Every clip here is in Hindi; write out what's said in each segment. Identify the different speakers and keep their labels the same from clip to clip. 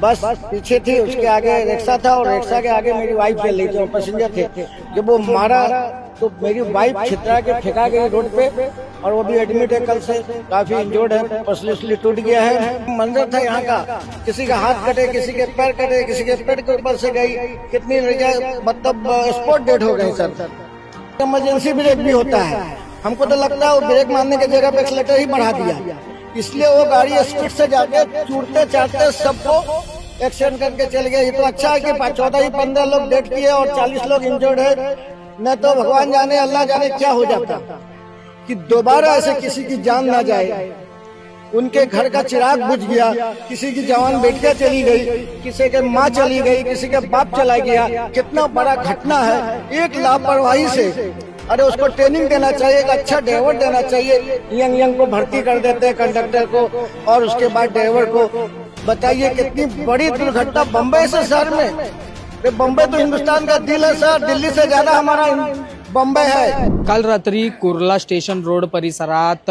Speaker 1: बस पीछे थी, उसके आगे रिक्शा था और रिक्शा के आगे मेरी वाइफ चल रही थी और पैसेंजर थे। जब वो मारा तो मेरी वाइफ छितरा के फेंका गई रोड पे और वो भी एडमिट है, कल से काफी इंजर्ड है, पसली टूट गया है। मंजर था यहाँ का, किसी का हाथ कटे, किसी के पैर कटे, किसी के पेट के ऊपर से गई, कितनी मतलब स्पॉट डेड हो गई सर। इमरजेंसी ब्रेक भी होता है, हमको तो लगता है वो ब्रेक मारने की जगह पे एक्सीलेटर ही बढ़ा दिया, इसलिए वो गाड़ी स्पीड से जाके चूड़ते चाटते सबको एक्सीडेंट करके चल गए। ये तो अच्छा है कि 14-15 लोग डेथ किए और 40 लोग इंजर्ड है। न तो भगवान जाने अल्लाह जाने क्या हो जाता कि दोबारा ऐसे किसी की जान ना जाए। उनके घर का चिराग बुझ गया, किसी की जवान बेटियां चली गई, किसी के माँ चली गई, किसी के बाप चला गया। कितना बड़ा घटना है, एक लापरवाही से। अरे उसको ट्रेनिंग देना चाहिए, एक अच्छा ड्राइवर देना चाहिए। यंग को भर्ती कर देते हैं, कंडक्टर को और उसके बाद ड्राइवर को। बताइए कितनी बड़ी दुर्घटना बम्बई से शहर में। बम्बई तो हिंदुस्तान का दिल है सर, दिल्ली से ज्यादा हमारा बम्बई है।
Speaker 2: काल रात्री कुर्ला स्टेशन रोड परिसरात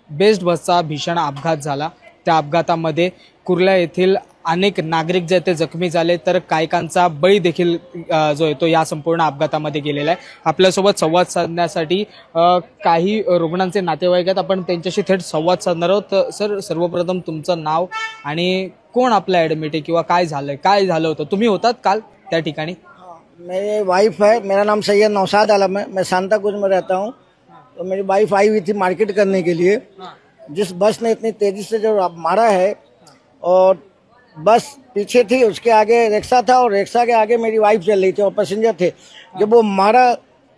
Speaker 2: बेस्ट बसचा भीषण अपघात झाला। त्या अपघातामध्ये कुर्ला येथील अनेक नागरिक जे ते जखमी झाले, तर कायकांचा बळी देखील जो आहे तो या संपूर्ण अपघातामध्ये गेलेला आहे। आपल्यासोबत संवाद साधण्यासाठी काही रुग्णांचे नातेवाईक आहेत, आपण त्यांच्याशी थेट संवाद साधणार आहोत। सर, सर्वप्रथम तुमचं नाव आणि कोण आपलं ऍडमिट आहे किंवा काय झालं होतं, तुम्ही होतात काल त्या ठिकाणी?
Speaker 1: मेरी वाइफ है, मेरा नाम सैयद नौशाद आलम है, मैं सांताक्रूज में रहता हूँ। तो मेरी वाइफ आई हुई थी मार्केट करने के लिए। जिस बस ने इतनी तेजी से जो मारा है और बस पीछे थी, उसके आगे रिक्शा था और रिक्शा के आगे मेरी वाइफ चल रही थी और पैसेंजर थे। जब वो मारा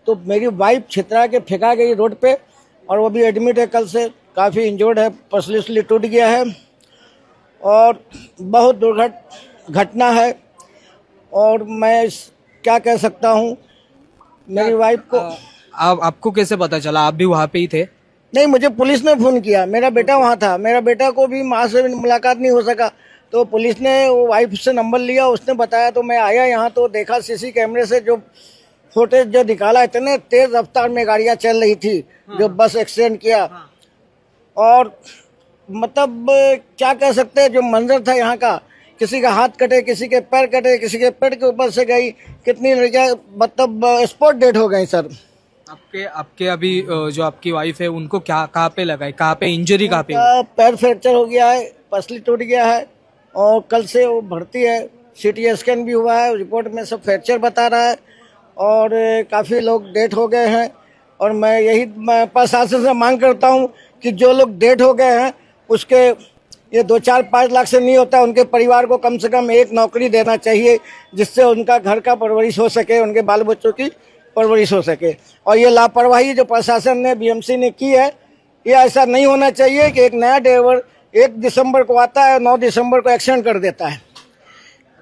Speaker 1: तो मेरी वाइफ छितरा के फेंका गई रोड पे और वो भी एडमिट है, कल से काफ़ी इंजर्ड है, पसली टूट गया है और बहुत दुर्घट घटना है। और मैं क्या कह सकता हूँ, मेरी वाइफ को।
Speaker 2: आपको कैसे पता चला? आप भी वहाँ पे ही थे?
Speaker 1: नहीं, मुझे पुलिस ने फोन किया, मेरा बेटा वहाँ था, मेरा बेटा को भी माँ से मुलाकात नहीं हो सका, तो पुलिस ने वो वाइफ से नंबर लिया, उसने बताया तो मैं आया यहाँ। तो देखा सीसी कैमरे से जो फुटेज जो निकाला, इतने तेज रफ्तार में गाड़ियाँ चल रही थी जो बस एक्सीडेंट किया। और मतलब क्या कह सकते हैं, जो मंजर था यहाँ का, किसी का हाथ कटे, किसी के पैर कटे, किसी के पेट के ऊपर से गई, कितनी मतलब स्पॉट डेड हो गई सर।
Speaker 2: आपके अभी जो आपकी वाइफ है उनको क्या कहाँ पे लगा है, कहाँ पे इंजरी, कहाँ पे?
Speaker 1: पैर फ्रैक्चर हो गया है, पसली टूट गया है और कल से वो भर्ती है। सीटी स्कैन भी हुआ है, रिपोर्ट में सब फ्रैक्चर बता रहा है और काफ़ी लोग डेथ हो गए हैं। और मैं प्रशासन से मांग करता हूँ कि जो लोग डेथ हो गए हैं उसके ये 2-4-5 लाख से नहीं होता, उनके परिवार को कम से कम एक नौकरी देना चाहिए जिससे उनका घर का परवरिश हो सके, उनके बाल बच्चों की परवरिश हो सके। और ये लापरवाही जो प्रशासन ने, बीएमसी ने की है, ये ऐसा नहीं होना चाहिए कि एक नया ड्राइवर 1 दिसंबर को आता है, 9 दिसंबर को एक्सीडेंट कर देता है।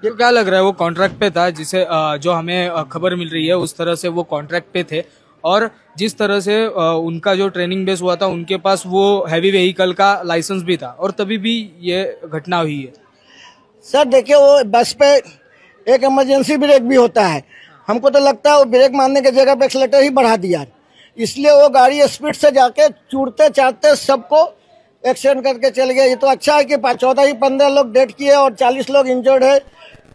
Speaker 2: तो क्या लग रहा है, वो कॉन्ट्रैक्ट पे था, जिसे जो हमें खबर मिल रही है उस तरह से वो कॉन्ट्रैक्ट पे थे और जिस तरह से उनका जो ट्रेनिंग बेस हुआ था, उनके पास वो हैवी व्हीकल का लाइसेंस भी था और तभी भी ये घटना हुई है।
Speaker 1: सर देखिए, वो बस पे एक इमरजेंसी ब्रेक भी होता है, हमको तो लगता है वो ब्रेक मारने की जगह पे एक्सीलेटर ही बढ़ा दिया, इसलिए वो गाड़ी स्पीड से जाके चूड़ते चाटते सबको एक्सीडेंट करके चल गए। ये तो अच्छा है कि 14-15 लोग डेथ किए और 40 लोग इंजर्ड है।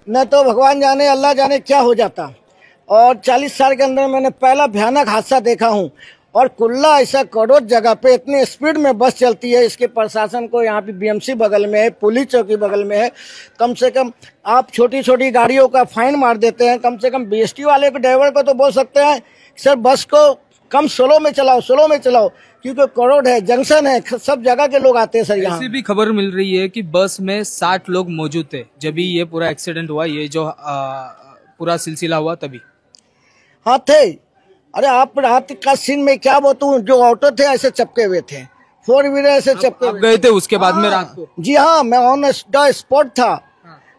Speaker 1: न तो भगवान जाने अल्लाह जाने क्या हो जाता। और 40 साल के अंदर मैंने पहला भयानक हादसा देखा हूँ। और कुल्ला ऐसा करोड़ जगह पे इतनी स्पीड में बस चलती है, इसके प्रशासन को, यहाँ पे बीएमसी बगल में है, पुलिस चौकी बगल में है, कम से कम आप छोटी छोटी गाड़ियों का फाइन मार देते हैं। कम से कम बीएसटी वाले को, ड्राइवर को तो बोल सकते हैं सर बस को कम स्लो में चलाओ, क्योंकि करोड़ है, जंक्शन है, सब जगह के लोग आते हैं सर यहाँ।
Speaker 2: ऐसी भी खबर मिल रही है कि बस में 60 लोग मौजूद थे जब ये पूरा एक्सीडेंट हुआ, ये जो पूरा सिलसिला हुआ तभी।
Speaker 1: हाँ थे। अरे आप रात का सीन में क्या बताऊं, जो ऑटो थे ऐसे चपके हुए थे, 4 व्हीलर ऐसे चपके हुए
Speaker 2: गए थे उसके बाद में रात को?
Speaker 1: जी हाँ, मैं ऑन द स्पॉट था।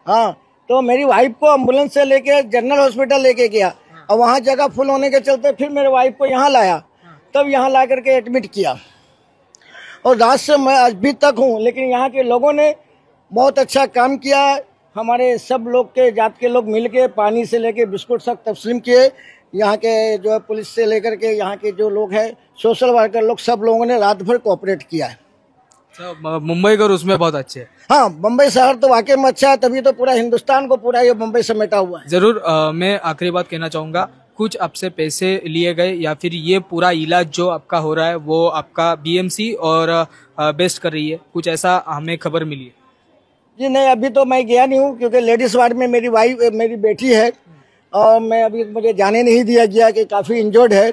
Speaker 1: हाँ, तो मेरी वाइफ को एम्बुलेंस से लेके जनरल हॉस्पिटल लेके गया और वहाँ जगह फुल होने के चलते फिर मेरे वाइफ को यहाँ लाया, तब यहाँ ला करके एडमिट किया। और रात से मैं अभी तक हूँ, लेकिन यहाँ के लोगों ने बहुत अच्छा काम किया। हमारे सब लोग के जात के लोग मिल के पानी से लेके बिस्कुट तक तस्लीम किए। यहाँ के जो है पुलिस से लेकर के यहाँ के जो लोग हैं, सोशल वर्कर लोग, सब लोगों ने रात भर कोऑपरेट किया है।
Speaker 2: मुंबई का उसमें बहुत अच्छे हैं।
Speaker 1: हाँ, मुंबई शहर तो वाकई में अच्छा है, तभी तो पूरा हिंदुस्तान को पूरा ये मुंबई समेटा हुआ है।
Speaker 2: जरूर मैं आखिरी बात कहना चाहूंगा, कुछ आपसे पैसे लिए गए या फिर ये पूरा इलाज जो आपका हो रहा है वो आपका बीएमसी और बेस्ट कर रही है, कुछ ऐसा हमें खबर मिली है?
Speaker 1: जी नहीं, अभी तो मैं गया नहीं हूँ क्योंकि लेडीज वार्ड में मेरी बेटी है और मैं अभी मुझे जाने नहीं दिया गया कि काफ़ी इंजर्ड है।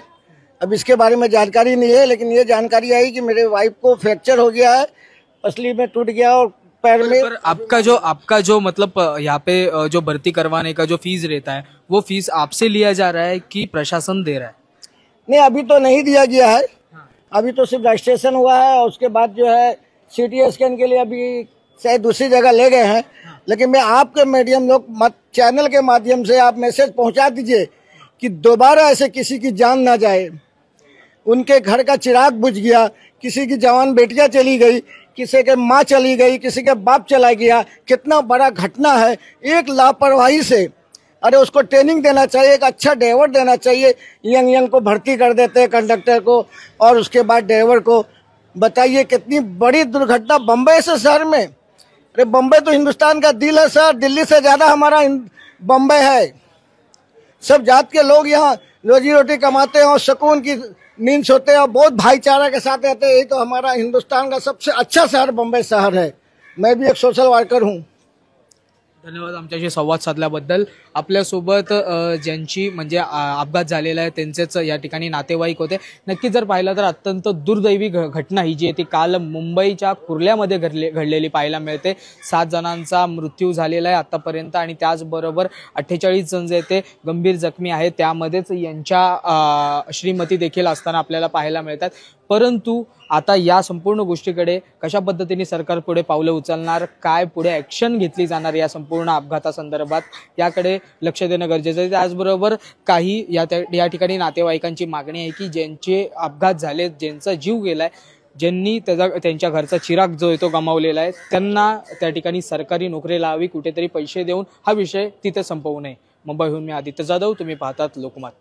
Speaker 1: अब इसके बारे में जानकारी नहीं है, लेकिन ये जानकारी आई कि मेरे वाइफ को फ्रैक्चर हो गया है, पसली में टूट गया और पैर में।
Speaker 2: पर आपका जो मतलब यहाँ पे जो भर्ती करवाने का जो फीस रहता है वो फीस आपसे लिया जा रहा है कि प्रशासन दे रहा है?
Speaker 1: नहीं, अभी तो नहीं दिया गया है। अभी तो सिर्फ रजिस्ट्रेशन हुआ है और उसके बाद जो है सीटी स्कैन के लिए अभी शायद दूसरी जगह ले गए हैं। लेकिन मैं आपके मीडियम लोग चैनल के माध्यम से आप मैसेज पहुंचा दीजिए कि दोबारा ऐसे किसी की जान ना जाए। उनके घर का चिराग बुझ गया, किसी की जवान बेटियां चली गई, किसी के माँ चली गई, किसी के बाप चला गया। कितना बड़ा घटना है, एक लापरवाही से। अरे उसको ट्रेनिंग देना चाहिए, एक अच्छा ड्राइवर देना चाहिए। यंग को भर्ती कर देते हैं, कंडक्टर को और उसके बाद ड्राइवर को। बताइए कितनी बड़ी दुर्घटना बम्बई से शहर में। अरे बम्बई तो हिंदुस्तान का दिल है सर, दिल्ली से ज्यादा हमारा बम्बई है। सब जात के लोग यहाँ रोजी रोटी कमाते हैं और सुकून की नींद सोते हैं और बहुत भाईचारा के साथ रहते हैं। यही तो हमारा हिंदुस्तान का सबसे अच्छा शहर बम्बई शहर है। मैं भी एक सोशल वर्कर हूँ।
Speaker 2: धन्यवाद आमच्याशी संवाद साधल्याबद्दल। आपल्यासोबत ज्यांची म्हणजे अपघात झालेला आहे त्यांचेच या ठिकाणी नातेवाईक होते। नक्की जर पाहिलं तर अत्यंत दुर्दैवी घटना ही जी आहे ती काल मुंबईच्या कुर्ल्यामध्ये घडलेली पाहायला मिळते। 7 जणांचा मृत्यू झालेला आहे आतापर्यंत आणि त्याचबरोबर 48 जण जे ते गंभीर जखमी आहेत, त्यामध्येच यांच्या श्रीमती देखील असताना आपल्याला पाहायला मिळतात। परंतु आता या संपूर्ण गोष्टीकडे कशा पद्धतीने सरकार पुढे पावले उचलणार, काय पुढे ॲक्शन घेतली जाणार या संपूर्ण अपघातासंदर्भात याकडे लक्ष देणं गरजेचं आहे। त्याचबरोबर काही या ठिकाणी नातेवाईकांची मागणी आहे की ज्यांचे अपघात झाले, ज्यांचा जीव गेलाय, ज्यांनी त्यांच्या घरचा चिराग जो आहे तो गमावलेला आहे, त्यांना त्या ठिकाणी सरकारी नोकरी लावावी, कुठेतरी पैसे देऊन हा विषय तिथे संपवू नये। मुंबईहून मी आदित्य जाधव, तुम्ही पाहतात लोकमत।